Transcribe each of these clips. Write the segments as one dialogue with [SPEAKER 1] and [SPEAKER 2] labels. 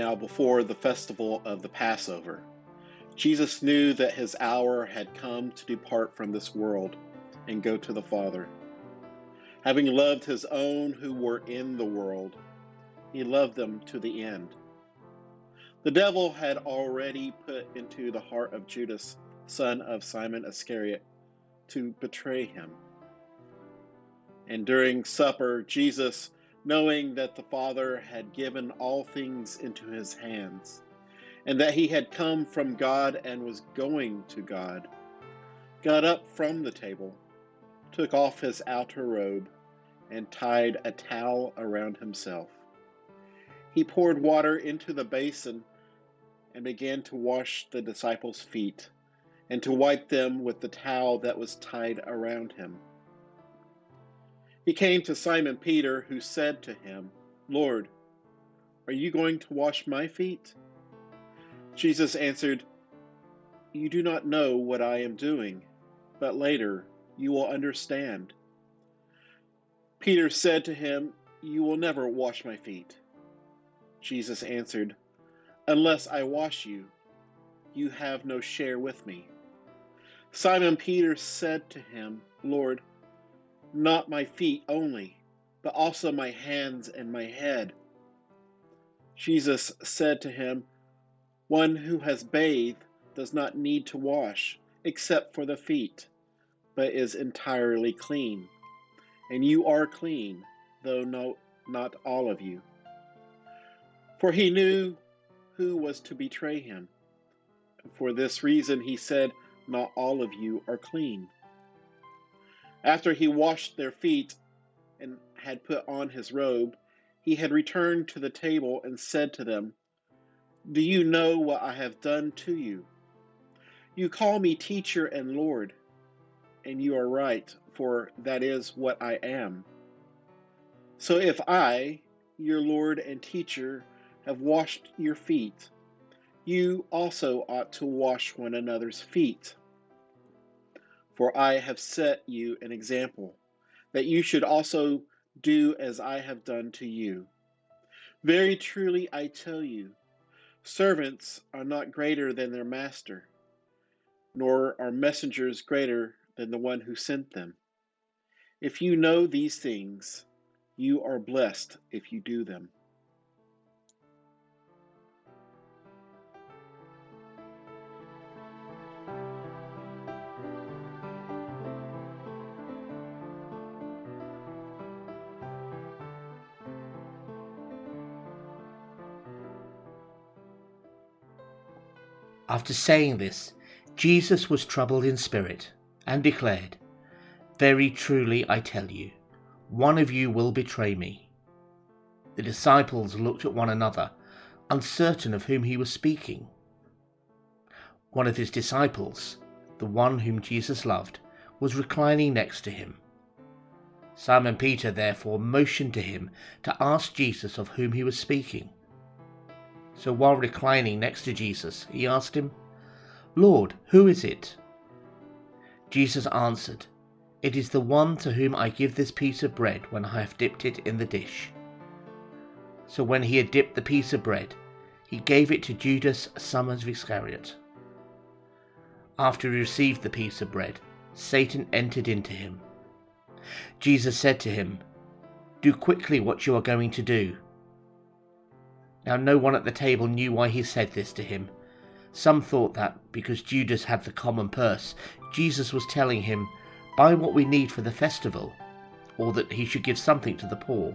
[SPEAKER 1] Now, before the festival of the Passover, Jesus knew that his hour had come to depart from this world and go to the Father. Having loved his own who were in the world, he loved them to the end. The devil had already put into the heart of Judas, son of Simon Iscariot, to betray him. And during supper, Jesus, knowing that the Father had given all things into his hands, and that he had come from God and was going to God, got up from the table, took off his outer robe, and tied a towel around himself. He poured water into the basin and began to wash the disciples' feet, and to wipe them with the towel that was tied around him. He came to Simon Peter, who said to him, "Lord, are you going to wash my feet?" Jesus answered, "You do not know what I am doing, but later you will understand." Peter said to him, "You will never wash my feet." Jesus answered, "Unless I wash you, you have no share with me." Simon Peter said to him, "Lord, not my feet only, but also my hands and my head." Jesus said to him, "One who has bathed does not need to wash, except for the feet, but is entirely clean. And you are clean, though not all of you." For he knew who was to betray him. For this reason he said, "Not all of you are clean." After he washed their feet and had put on his robe, he had returned to the table and said to them, "Do you know what I have done to you? You call me teacher and Lord, and you are right, for that is what I am. So if I, your Lord and teacher, have washed your feet, you also ought to wash one another's feet. For I have set you an example, that you should also do as I have done to you. Very truly I tell you, servants are not greater than their master, nor are messengers greater than the one who sent them. If you know these things, you are blessed if you do them."
[SPEAKER 2] After saying this, Jesus was troubled in spirit, and declared, "Very truly I tell you, one of you will betray me." The disciples looked at one another, uncertain of whom he was speaking. One of his disciples, the one whom Jesus loved, was reclining next to him. Simon Peter therefore motioned to him to ask Jesus of whom he was speaking. So while reclining next to Jesus, he asked him, "Lord, who is it?" Jesus answered, "It is the one to whom I give this piece of bread when I have dipped it in the dish." So when he had dipped the piece of bread, he gave it to Judas, son of Iscariot. After he received the piece of bread, Satan entered into him. Jesus said to him, "Do quickly what you are going to do." Now no one at the table knew why he said this to him. Some thought that, because Judas had the common purse, Jesus was telling him, "Buy what we need for the festival," or that he should give something to the poor.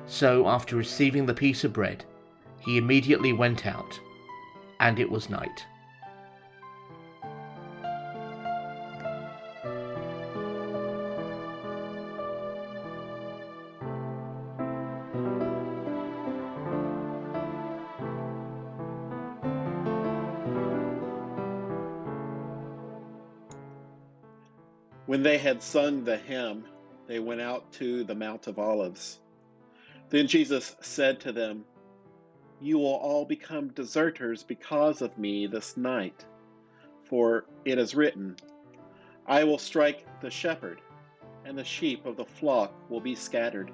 [SPEAKER 2] So after receiving the piece of bread, he immediately went out, and it was night.
[SPEAKER 1] When they had sung the hymn, they went out to the Mount of Olives. Then Jesus said to them, "You will all become deserters because of me this night, for it is written, 'I will strike the shepherd, and the sheep of the flock will be scattered.'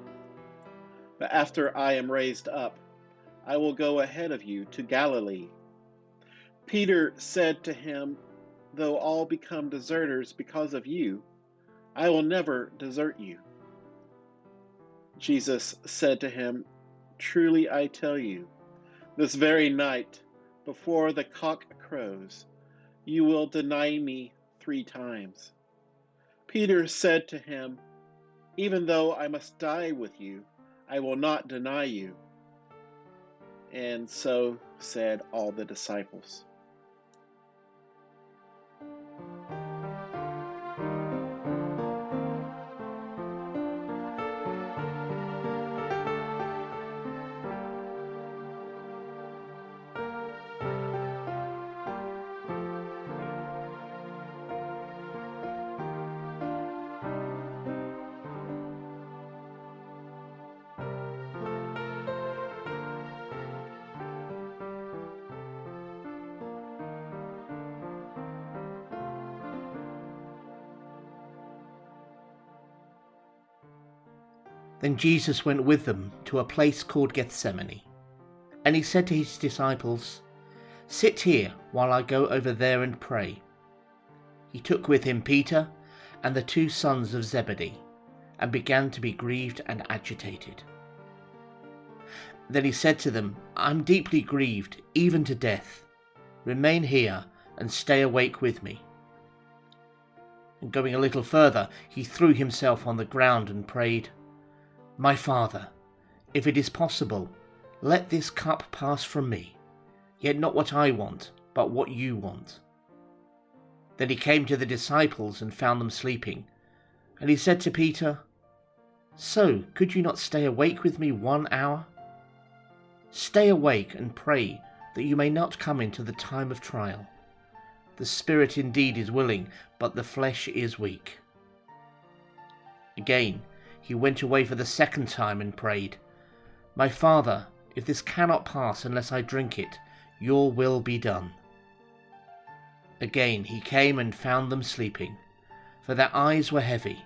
[SPEAKER 1] But after I am raised up, I will go ahead of you to Galilee." Peter said to him, "Though all become deserters because of you, I will never desert you." Jesus said to him, "Truly I tell you, this very night, before the cock crows, you will deny me 3 times." Peter said to him, "Even though I must die with you, I will not deny you." And so said all the disciples.
[SPEAKER 2] Then Jesus went with them to a place called Gethsemane, and he said to his disciples, "Sit here while I go over there and pray." He took with him Peter and the 2 sons of Zebedee, and began to be grieved and agitated. Then he said to them, "I'm deeply grieved, even to death. Remain here and stay awake with me." And going a little further, he threw himself on the ground and prayed, "My Father, if it is possible, let this cup pass from me, yet not what I want, but what you want." Then he came to the disciples and found them sleeping, and he said to Peter, "So could you not stay awake with me 1 hour? Stay awake and pray that you may not come into the time of trial. The spirit indeed is willing, but the flesh is weak." Again, he went away for the 2nd time and prayed, "My Father, if this cannot pass unless I drink it, your will be done." Again he came and found them sleeping, for their eyes were heavy.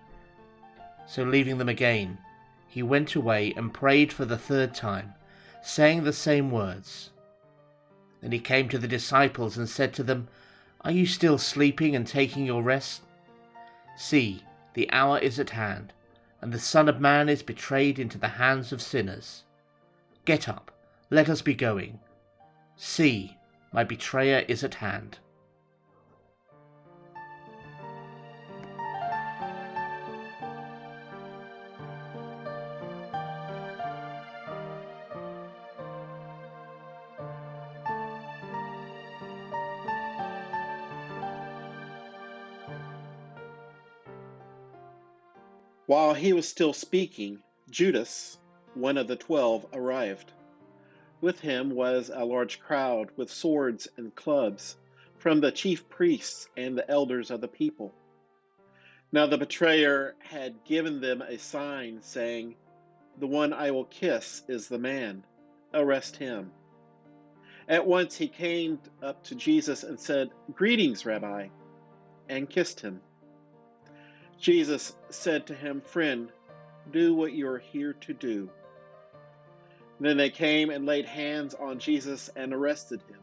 [SPEAKER 2] So leaving them again, he went away and prayed for the 3rd time, saying the same words. Then he came to the disciples and said to them, "Are you still sleeping and taking your rest? See, the hour is at hand, and the Son of Man is betrayed into the hands of sinners. Get up, let us be going. See, my betrayer is at hand."
[SPEAKER 1] While he was still speaking, Judas, one of the 12, arrived. With him was a large crowd with swords and clubs from the chief priests and the elders of the people. Now the betrayer had given them a sign, saying, "The one I will kiss is the man. Arrest him." At once he came up to Jesus and said, "Greetings, Rabbi," and kissed him. Jesus said to him, "Friend, do what you are here to do." Then they came and laid hands on Jesus and arrested him.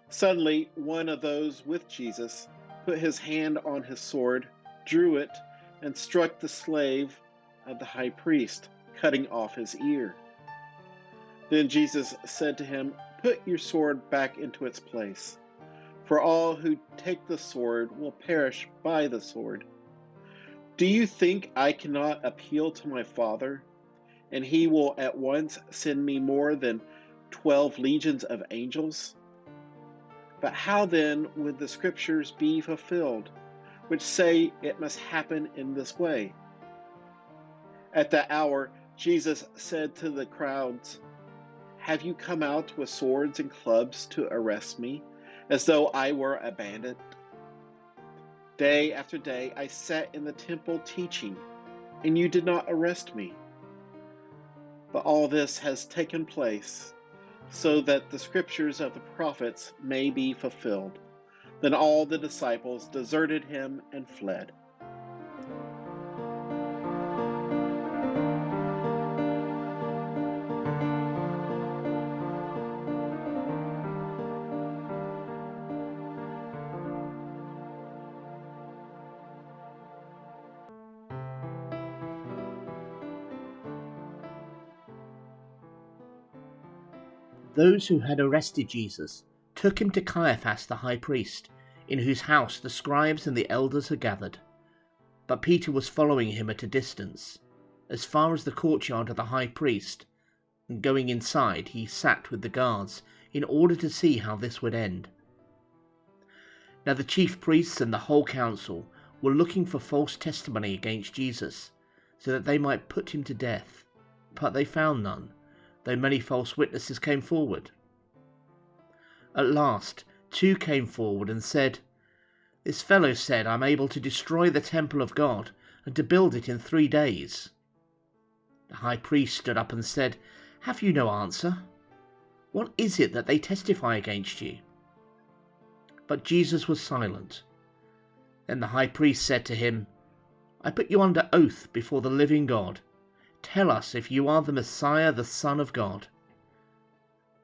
[SPEAKER 1] Suddenly, one of those with Jesus put his hand on his sword, drew it, and struck the slave of the high priest, cutting off his ear. Then Jesus said to him, "Put your sword back into its place, for all who take the sword will perish by the sword. Do you think I cannot appeal to my Father, and he will at once send me more than 12 legions of angels? But how then would the scriptures be fulfilled, which say it must happen in this way?" At that hour, Jesus said to the crowds, "Have you come out with swords and clubs to arrest me, as though I were a bandit? Day after day I sat in the temple teaching, and you did not arrest me. But all this has taken place so that the scriptures of the prophets may be fulfilled." Then all the disciples deserted him and fled.
[SPEAKER 2] Those who had arrested Jesus took him to Caiaphas the high priest, in whose house the scribes and the elders had gathered. But Peter was following him at a distance, as far as the courtyard of the high priest, and going inside he sat with the guards in order to see how this would end. Now the chief priests and the whole council were looking for false testimony against Jesus, so that they might put him to death, but they found none, though many false witnesses came forward. At last 2 came forward and said, "This fellow said, 'I'm able to destroy the temple of God and to build it in 3 days.'" The high priest stood up and said, "Have you no answer? What is it that they testify against you?" But Jesus was silent. Then the high priest said to him, "I put you under oath before the living God. Tell us if you are the Messiah, the Son of God."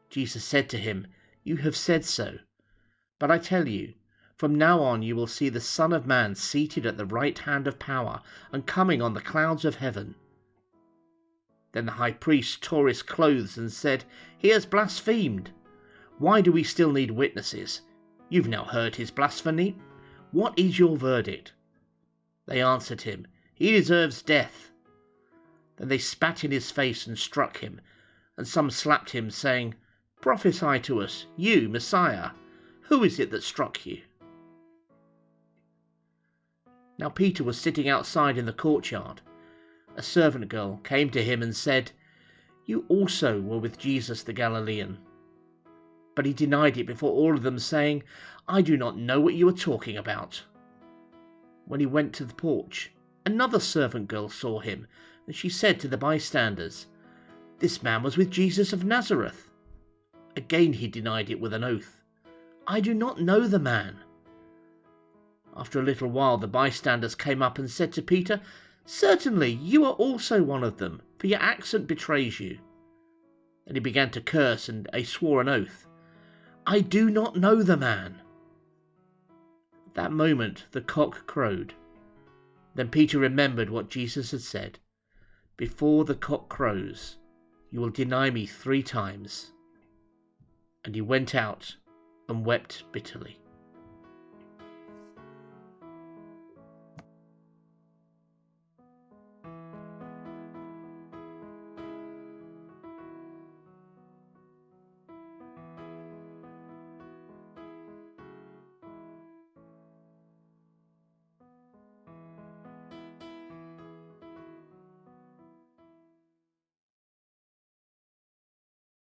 [SPEAKER 2] Jesus said to him, "You have said so. But I tell you, from now on you will see the Son of Man seated at the right hand of power and coming on the clouds of heaven." Then the high priest tore his clothes and said, "He has blasphemed. Why do we still need witnesses? You've now heard his blasphemy. What is your verdict?" They answered him, "He deserves death." Then they spat in his face and struck him, and some slapped him, saying, "Prophesy to us, you, Messiah. Who is it that struck you?" Now Peter was sitting outside in the courtyard. A servant girl came to him and said, "You also were with Jesus the Galilean." But he denied it before all of them, saying, "I do not know what you are talking about." When he went to the porch, another servant girl saw him, and she said to the bystanders, "This man was with Jesus of Nazareth." Again he denied it with an oath, "I do not know the man." After a little while the bystanders came up and said to Peter, "Certainly you are also one of them, for your accent betrays you." And he began to curse, and he swore an oath, "I do not know the man." At that moment the cock crowed. Then Peter remembered what Jesus had said, "Before the cock crows, you will deny me 3 times." And he went out and wept bitterly.